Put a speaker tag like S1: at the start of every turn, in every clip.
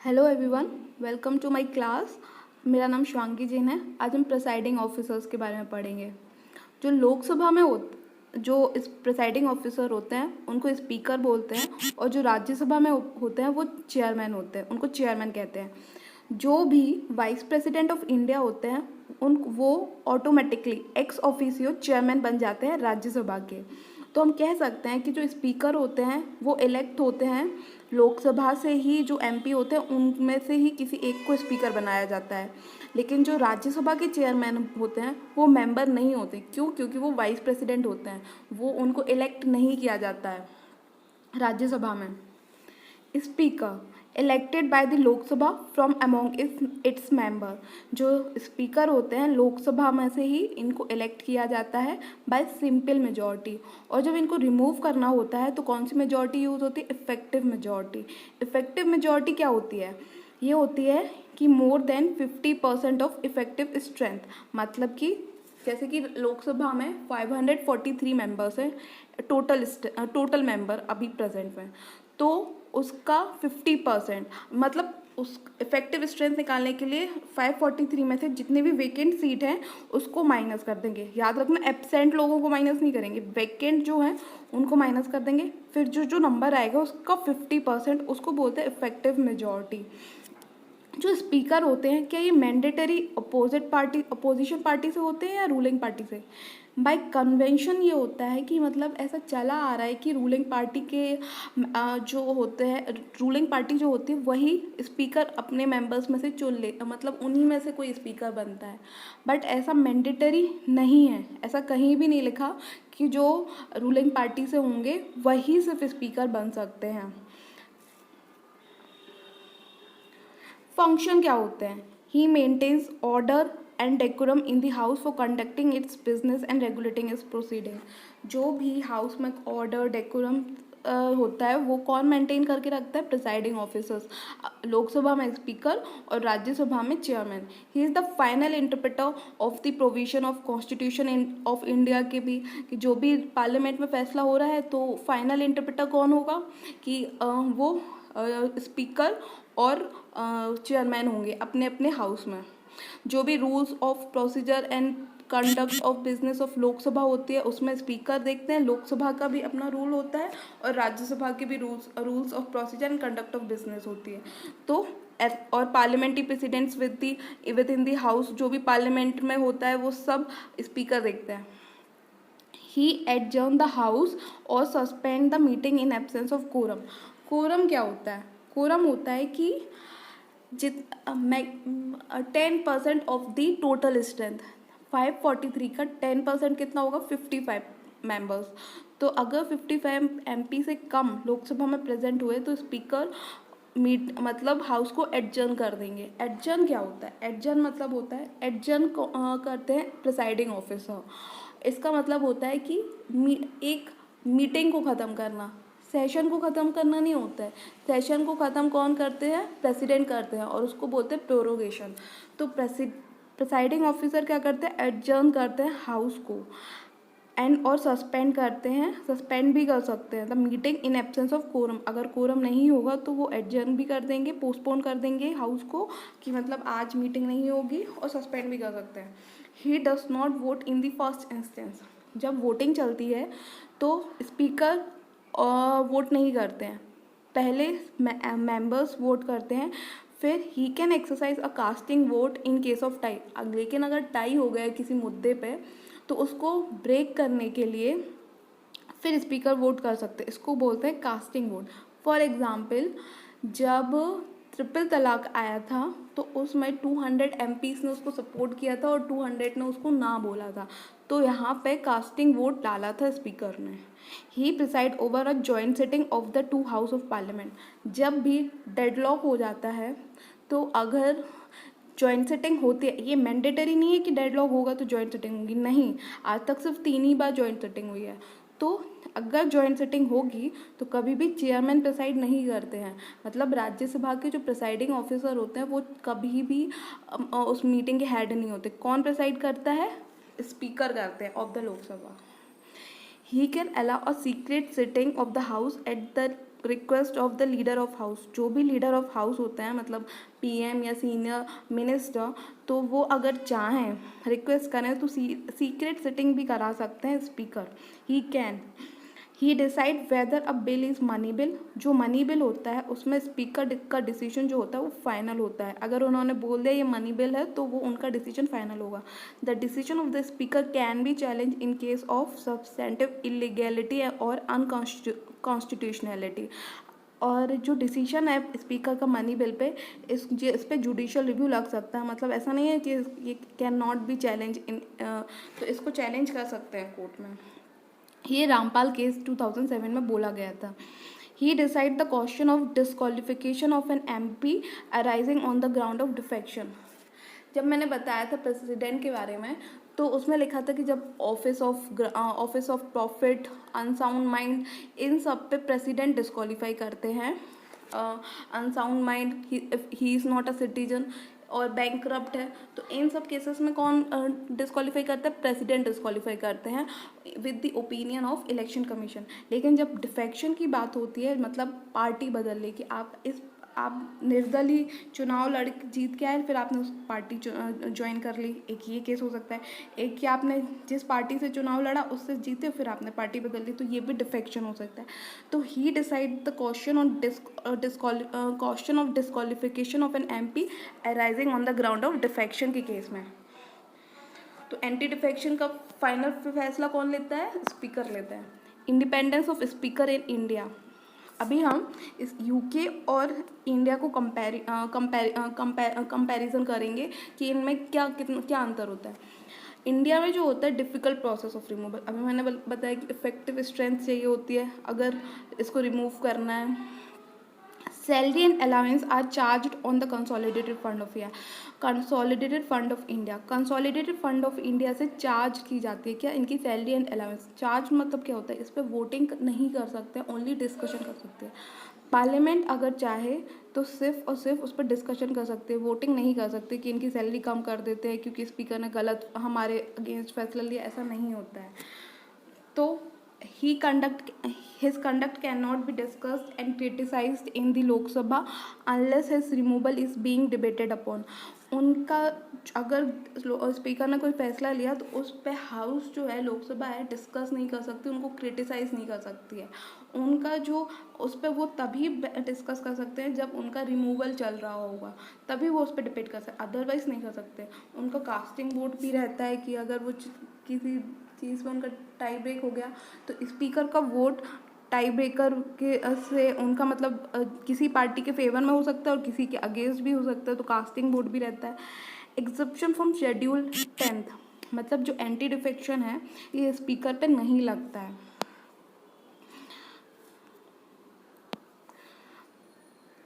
S1: Hello everyone, welcome to my class. मेरा नाम शिवांगी जैन है। आज हम प्रिसाइडिंग ऑफिसर्स के बारे में पढ़ेंगे। जो लोकसभा में जो इस प्रिसाइडिंग ऑफिसर होते हैं उनको स्पीकर बोलते हैं, और जो राज्यसभा में होते हैं वो चेयरमैन होते हैं, उनको चेयरमैन कहते हैं। जो भी वाइस प्रेसिडेंट ऑफ इंडिया होते हैं वो ऑटोमेटिकली एक्स ऑफिसियो चेयरमैन बन जाते हैं राज्यसभा के। तो हम कह सकते हैं कि जो स्पीकर होते हैं वो इलेक्ट होते हैं लोकसभा से ही। जो एमपी होते हैं उनमें से ही किसी एक को स्पीकर बनाया जाता है। लेकिन जो राज्यसभा के चेयरमैन होते हैं वो मेंबर नहीं होते। क्यों? क्योंकि वो वाइस प्रेसिडेंट होते हैं, वो उनको इलेक्ट नहीं किया जाता है राज्यसभा में। Speaker elected by the Lok Sabha from among its member. जो स्पीकर होते हैं लोकसभा में से ही इनको इलेक्ट किया जाता है बाय सिंपल मेजॉरिटी। और जब इनको रिमूव करना होता है तो कौन सी मेजॉरिटी यूज़ होती है? Effective majority. इफेक्टिव मेजॉरिटी क्या होती है? ये होती है कि more than 50% of effective strength. मतलब कि जैसे कि लोकसभा में 543 मेंबर्स हैं टोटल मेंबर अभी प्रेजेंट में, तो उसका 50% मतलब उस इफेक्टिव स्ट्रेंथ निकालने के लिए 543 में से जितने भी वेकेंट सीट हैं उसको माइनस कर देंगे। याद रखना, एब्सेंट लोगों को माइनस नहीं करेंगे, वेकेंट जो हैं उनको माइनस कर देंगे। फिर जो नंबर आएगा उसका 50% उसको बोलते हैं इफेक्टिव मेजॉरिटी। जो स्पीकर होते हैं क्या ये मैंडेटरी अपोजिशन पार्टी से होते हैं या रूलिंग पार्टी से? बाय कन्वेंशन ये होता है कि मतलब ऐसा चला आ रहा है कि रूलिंग पार्टी के जो होते हैं, रूलिंग पार्टी जो होती है वही स्पीकर अपने मेंबर्स में से चुन ले, मतलब उन्हीं में से कोई स्पीकर बनता है। बट ऐसा मैंडेटरी नहीं है, ऐसा कहीं भी नहीं लिखा कि जो रूलिंग पार्टी से होंगे वही सिर्फ स्पीकर बन सकते हैं। फंक्शन क्या होते हैं? He maintains order and decorum in the house for conducting its business and regulating its proceeding. जो भी हाउस में ऑर्डर डेकोरम होता है वो कौन मेंटेन करके रखता है? Presiding officers. लोकसभा में स्पीकर और राज्यसभा में chairman. He is the final interpreter of the provision of constitution of India के भी, कि जो भी पार्लियामेंट में फैसला हो रहा है तो फाइनल इंटरप्रेटर कौन होगा? कि वो स्पीकर और चेयरमैन होंगे अपने अपने हाउस में। जो भी rules of procedure and conduct of business of Lok Sabha होती है उसमें स्पीकर देखते हैं। लोकसभा का भी अपना रूल होता है और राज्यसभा के भी rules of procedure and conduct of business होती है। तो और parliamentary presidents within the house, जो भी पार्लियामेंट में होता है वो सब स्पीकर देखते हैं। ही एडजर्न द हाउस और suspend the meeting in absence of quorum. Quorum क्या होता है? कोरम होता है कि 10% ऑफ द टोटल स्ट्रेंथ। 543 का 10% कितना होगा? 55 मेंबर्स। तो अगर 55 एमपी से कम लोकसभा में प्रेजेंट हुए तो स्पीकर मतलब हाउस को एडजर्न कर देंगे। एडजर्न क्या होता है? एडजर्न मतलब होता है एडजर्न करते हैं प्रिसाइडिंग ऑफिसर। इसका मतलब होता है कि एक मीटिंग को ख़त्म करना, सेशन को ख़त्म करना नहीं होता है। सेशन को ख़त्म कौन करते हैं? प्रेसिडेंट करते हैं, और उसको बोलते हैं प्रोरोगेशन। तो प्रिसाइडिंग ऑफिसर क्या करते हैं? एडजर्न करते हैं हाउस को और सस्पेंड करते हैं, सस्पेंड भी कर सकते हैं the meeting in absence of quorum. अगर कोरम नहीं होगा तो वो एडजर्न भी कर देंगे, पोस्टपोन कर देंगे हाउस को कि मतलब आज मीटिंग नहीं होगी, और सस्पेंड भी कर सकते हैं। He does not vote in the first instance. जब वोटिंग चलती है तो स्पीकर वोट नहीं करते हैं, पहले मेंबर्स वोट करते हैं। फिर he can exercise a casting vote in case of tie. लेकिन अगर टाई हो गया किसी मुद्दे पे तो उसको ब्रेक करने के लिए फिर स्पीकर वोट कर सकते हैं। इसको बोलते हैं कास्टिंग वोट। फॉर एग्जाम्पल, जब ट्रिपल तलाक आया था तो उसमें 200 एमपीज ने उसको सपोर्ट किया था और 200 ने उसको ना बोला था। तो यहाँ पे कास्टिंग वोट डाला था स्पीकर ने। He preside over a joint sitting of the two house of parliament. जब भी डेडलॉक हो जाता है तो अगर जॉइंट सिटिंग होती है, ये मैंडेटरी नहीं है कि डेडलॉक होगा तो जॉइंट सिटिंग होगी, नहीं। आज तक सिर्फ 3 ही बार जॉइंट सिटिंग हुई है। तो अगर जॉइंट सिटिंग होगी तो कभी भी चेयरमैन प्रिसाइड नहीं करते हैं। मतलब राज्यसभा के जो प्रिसाइडिंग ऑफिसर होते हैं वो कभी भी उस मीटिंग के हेड नहीं होते। कौन प्रिसाइड करता है? स्पीकर करते हैं of the Lok Sabha. He can allow a secret sitting of the house at the request of the leader of house, जो भी लीडर ऑफ हाउस होते हैं मतलब पीएम या सीनियर मिनिस्टर, तो वो अगर चाहें रिक्वेस्ट करें तो सीक्रेट सिटिंग भी करा सकते हैं speaker. He decide whether a bill is money bill, जो मनी बिल होता है उसमें स्पीकर का डिसीजन जो होता है वो फाइनल होता है। अगर उन्होंने बोल दिया ये मनी बिल है तो वो उनका डिसीजन फाइनल होगा। The decision of the speaker can be challenge in case of substantive illegality और अनकॉन्स्टिट्यूशनैलिटी। और जो डिसीजन है स्पीकर का मनी बिल पे, इस पे जुडिशियल रिव्यू लग सकता है। मतलब ऐसा नहीं है कि ये can not be challenge in, तो इसको चैलेंज कर सकते हैं कोर्ट में। ये रामपाल केस 2007 में बोला गया था। He decide the question of disqualification of an MP arising on the ground of defection. जब मैंने बताया था प्रेसिडेंट के बारे में, तो उसमें लिखा था कि जब office of profit, unsound mind, इन सब पे प्रेसिडेंट डिस्क्वालीफाई करते हैं। Unsound mind, he is not a citizen, और बैंकरप्ट है, तो इन सब केसेस में कौन डिस्क्वालीफाई करता है? प्रेसिडेंट डिस्क्वालीफाई करते हैं with the opinion of election commission. लेकिन जब डिफेक्शन की बात होती है, मतलब पार्टी बदलने की, आप निर्दलीय चुनाव लड़ जीत के आए, फिर आपने उस पार्टी ज्वाइन कर ली, एक ये केस हो सकता है। एक कि आपने जिस पार्टी से चुनाव लड़ा उससे जीते, फिर आपने पार्टी बदल ली, तो ये भी डिफेक्शन हो सकता है। तो he decide the question of disqualification of an MP arising on the ground of defection के केस में। तो एंटी डिफेक्शन का फाइनल फैसला कौन लेता है? स्पीकर लेता है। Independence of speaker in India. अभी हम इस यूके और इंडिया को कंपैरिजन करेंगे कि इनमें क्या अंतर होता है। इंडिया में जो होता है डिफ़िकल्ट प्रोसेस ऑफ रिमूवल, अभी मैंने बताया कि इफेक्टिव स्ट्रेंथ चाहिए होती है अगर इसको रिमूव करना है। Salary and allowance are charged on the consolidated fund of India. Consolidated fund of India से चार्ज की जाती है क्या? इनकी सैलरी एंड अलाउंस। चार्ज मतलब क्या होता है? इस पर वोटिंग नहीं कर सकते, ओनली डिस्कशन कर सकते हैं। पार्लियामेंट अगर चाहे तो सिर्फ और सिर्फ उस पर डिस्कशन कर सकते हैं, वोटिंग नहीं कर सकते कि इनकी सैलरी कम कर देते हैं क्योंकि स्पीकर ने गलत हमारे अगेंस्ट फैसला लिया, ऐसा नहीं होता है। तो his conduct cannot be discussed and criticized in the Lok Sabha unless his removal is being debated upon. उनका अगर स्पीकर ने कोई फैसला लिया तो उस पर हाउस जो है, लोकसभा है, डिस्कस नहीं कर सकती, उनको क्रिटिसाइज नहीं कर सकती है। उनका जो उस पर वो तभी डिस्कस कर सकते हैं जब उनका रिमूवल चल रहा होगा, तभी वो उस पर डिबेट कर सकते, अदरवाइज नहीं कर सकते। उनका कास्टिंग वोट भी रहता है कि अगर वो किसी चीज़ में उनका टाई ब्रेक हो गया तो स्पीकर का वोट टाई ब्रेकर के से उनका मतलब किसी पार्टी के फेवर में हो सकता है और किसी के अगेंस्ट भी हो सकता है, तो कास्टिंग वोट भी रहता है। एग्जेप्शन फ्रॉम शेड्यूल 10, मतलब जो एंटी डिफेक्शन है ये स्पीकर पे नहीं लगता है।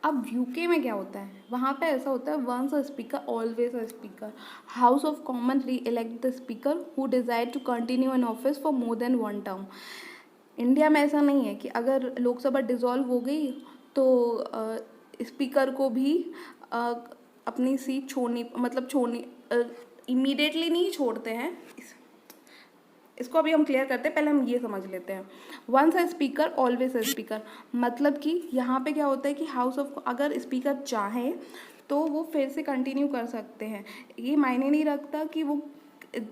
S1: अब यूके में क्या होता है? वहाँ पे ऐसा होता है, once a speaker always a speaker. House of common reelect the speaker who desire to continue in office for more than one term. India में ऐसा नहीं है कि अगर लोकसभा डिसॉल्व हो गई तो स्पीकर को भी अपनी सीट छोड़नी इमीडिएटली नहीं छोड़ते हैं। इसको अभी हम क्लियर करते हैं, पहले हम ये समझ लेते हैं। Once a speaker always a speaker, मतलब कि यहाँ पे क्या होता है कि हाउस ऑफ अगर स्पीकर चाहे तो वो फिर से कंटिन्यू कर सकते हैं। ये मायने नहीं रखता कि वो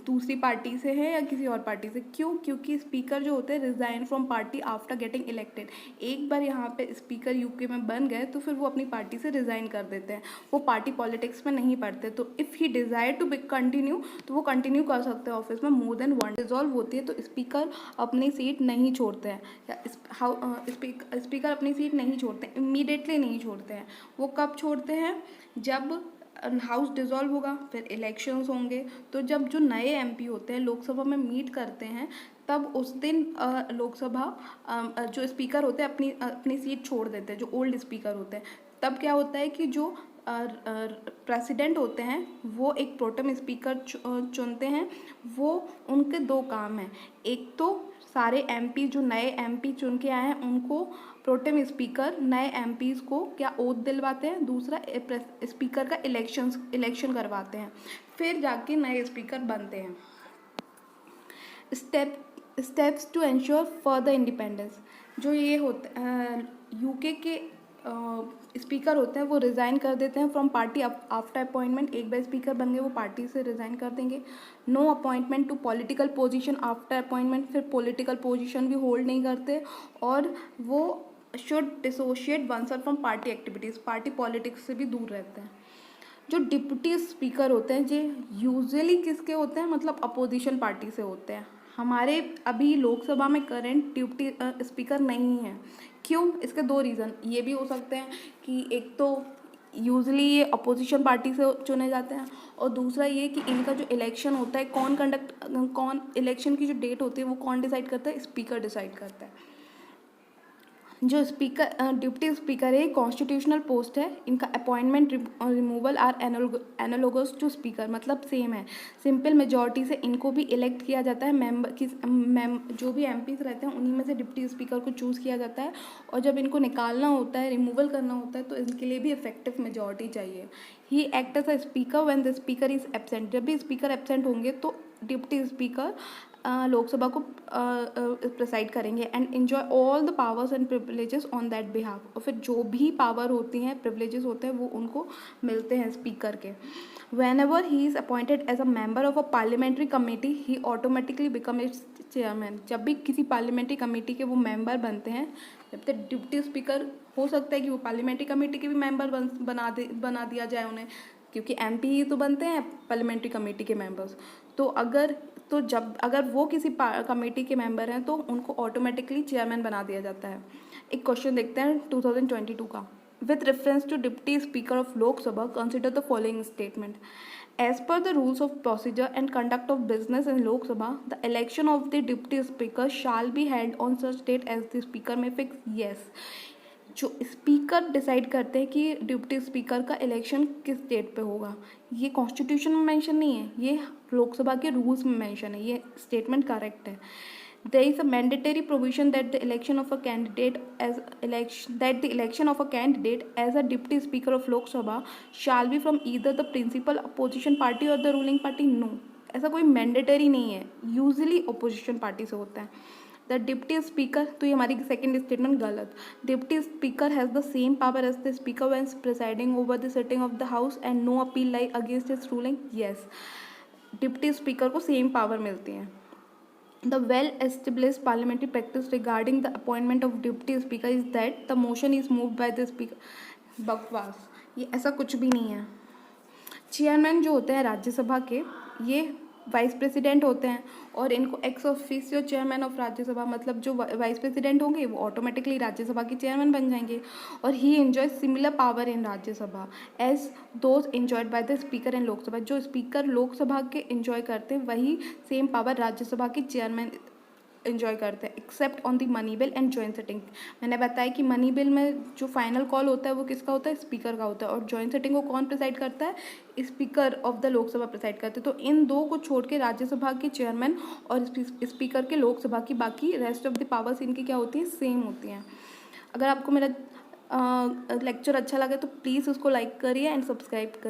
S1: दूसरी पार्टी से है या किसी और पार्टी से। क्यों? क्योंकि स्पीकर जो होते हैं resign from party after getting elected. एक बार यहाँ पे स्पीकर यूके में बन गए तो फिर वो अपनी पार्टी से रिजाइन कर देते हैं, वो पार्टी पॉलिटिक्स में नहीं पड़ते। तो if he desire to continue तो वो कंटिन्यू कर सकते हैं ऑफिस में मोर देन वन। डिजॉल्व होती है तो स्पीकर अपनी सीट नहीं छोड़ते हैं, या स्पीकर अपनी सीट नहीं छोड़ते, इमीडिएटली नहीं छोड़ते हैं। वो कब छोड़ते हैं? जब हाउस डिसॉल्व होगा, फिर इलेक्शंस होंगे, तो जब जो नए एमपी होते हैं लोकसभा में मीट करते हैं, तब उस दिन लोकसभा जो स्पीकर होते हैं अपनी सीट छोड़ देते हैं, जो ओल्ड स्पीकर होते हैं। तब क्या होता है कि जो प्रेसिडेंट होते हैं वो एक प्रोटेम स्पीकर चुनते हैं। वो उनके दो काम हैं, एक तो सारे एमपी जो नए एमपी चुन के आए हैं उनको प्रोटेम स्पीकर नए एमपीज़ को क्या ओथ दिलवाते हैं, दूसरा स्पीकर का इलेक्शन करवाते हैं, फिर जाके नए स्पीकर बनते हैं। Steps to ensure further independence. जो ये होते यूके के स्पीकर होते हैं वो रिज़ाइन कर देते हैं फ्रॉम पार्टी आफ्टर अपॉइंटमेंट। एक बार स्पीकर बन गए वो पार्टी से रिज़ाइन कर देंगे। No appointment to political position after appointment, फिर पॉलिटिकल पोजीशन भी होल्ड नहीं करते, और वो should dissociate oneself from party activities, party politics से भी दूर रहते हैं। जो डिप्टी स्पीकर होते हैं जो यूजुअली किसके होते हैं, मतलब अपोजिशन पार्टी से होते हैं। हमारे अभी लोकसभा में करंट डिप्टी स्पीकर नहीं है। क्यों? इसके दो रीज़न ये भी हो सकते हैं कि एक तो यूजुअली ये अपोजिशन पार्टी से चुने जाते हैं, और दूसरा ये कि इनका जो इलेक्शन होता है कौन इलेक्शन की जो डेट होती है वो कौन डिसाइड करता है, स्पीकर डिसाइड करता है। जो स्पीकर डिप्टी स्पीकर है कॉन्स्टिट्यूशनल पोस्ट है। इनका appointment removal are analogous to speaker, मतलब सेम है। सिंपल मेजॉरिटी से इनको भी इलेक्ट किया जाता है। जो भी एमपीज रहते हैं उन्हीं में से डिप्टी स्पीकर को चूज़ किया जाता है, और जब इनको निकालना होता है, रिमूवल करना होता है, तो इनके लिए भी इफेक्टिव मेजॉरिटी चाहिए। He act as a speaker when the speaker is absent. जब भी स्पीकर एब्सेंट होंगे तो डिप्टी स्पीकर लोकसभा को प्रिसाइड करेंगे and enjoy all the powers and privileges on that behalf. और फिर जो भी पावर होती हैं, प्रिविलेजेस होते हैं, वो उनको मिलते हैं स्पीकर के। Whenever he is appointed as a member of a parliamentary committee he automatically become its chairman. जब भी किसी पार्लियामेंट्री कमेटी के वो मेंबर बनते हैं, जब तक डिप्टी स्पीकर हो सकता है कि वो पार्लियामेंट्री कमेटी के भी मेंबर बना दिया जाए उन्हें, क्योंकि एमपी ही तो बनते हैं पार्लियामेंट्री कमेटी के मेंबर्स। अगर वो किसी कमेटी के मेंबर हैं तो उनको ऑटोमेटिकली चेयरमैन बना दिया जाता है। एक क्वेश्चन देखते हैं 2022 का। With reference to deputy speaker of Lok Sabha consider the following statement. As per the rules of procedure and conduct of business in Lok Sabha the election of the deputy speaker shall be held on such date as the speaker may fix. Yes, जो speaker decide करते हैं कि deputy speaker का election किस date पे होगा, ये constitution में मेंशन नहीं है, ये लोकसभा के रूल्स में मेंशन है। ये स्टेटमेंट करेक्ट है। There is a mandatory provision that the election of a candidate as a deputy speaker of Lok Sabha shall be from either the principal opposition party और द रूलिंग पार्टी। नो, ऐसा कोई mandatory नहीं है, usually opposition party से होता है। The deputy speaker, तो ये हमारी सेकेंड स्टेटमेंट गलत। Deputy speaker has the same power as the speaker when presiding over the sitting of the house and no appeal lie against his ruling. Yes, deputy speaker को same power मिलती है। The well established parliamentary practice regarding the appointment of deputy speaker is that the motion is moved by the speaker. बकवास, ये ऐसा कुछ भी नहीं है। चेयरमैन जो होते हैं राज्यसभा के, ये वाइस प्रेसिडेंट होते हैं, और इनको ex officio chairman of Rajya Sabha, मतलब जो वाइस प्रेसिडेंट होंगे वो ऑटोमेटिकली राज्यसभा के चेयरमैन बन जाएंगे। और he enjoy similar power in Rajya Sabha as those enjoyed by the speaker in Lok Sabha. जो स्पीकर लोकसभा के एंजॉय करते हैं वही सेम पावर राज्यसभा के चेयरमैन एंजॉय करते हैं, except on the money bill and joint setting. मैंने बताया कि मनी बिल में जो फाइनल कॉल होता है वो किसका होता है, स्पीकर का होता है, और जॉइंट सेटिंग को कौन प्रिसाइड करता है, speaker of the Lok Sabha preside करते हैं। तो इन दो को छोड़ के राज्यसभा के चेयरमैन और स्पीकर के लोकसभा की बाकी रेस्ट ऑफ द पावर्स इनकी क्या होती हैं, सेम होती हैं। अगर आपको मेरा लेक्चर अच्छा लगे तो प्लीज़ उसको लाइक करिए एंड सब्सक्राइब करिए।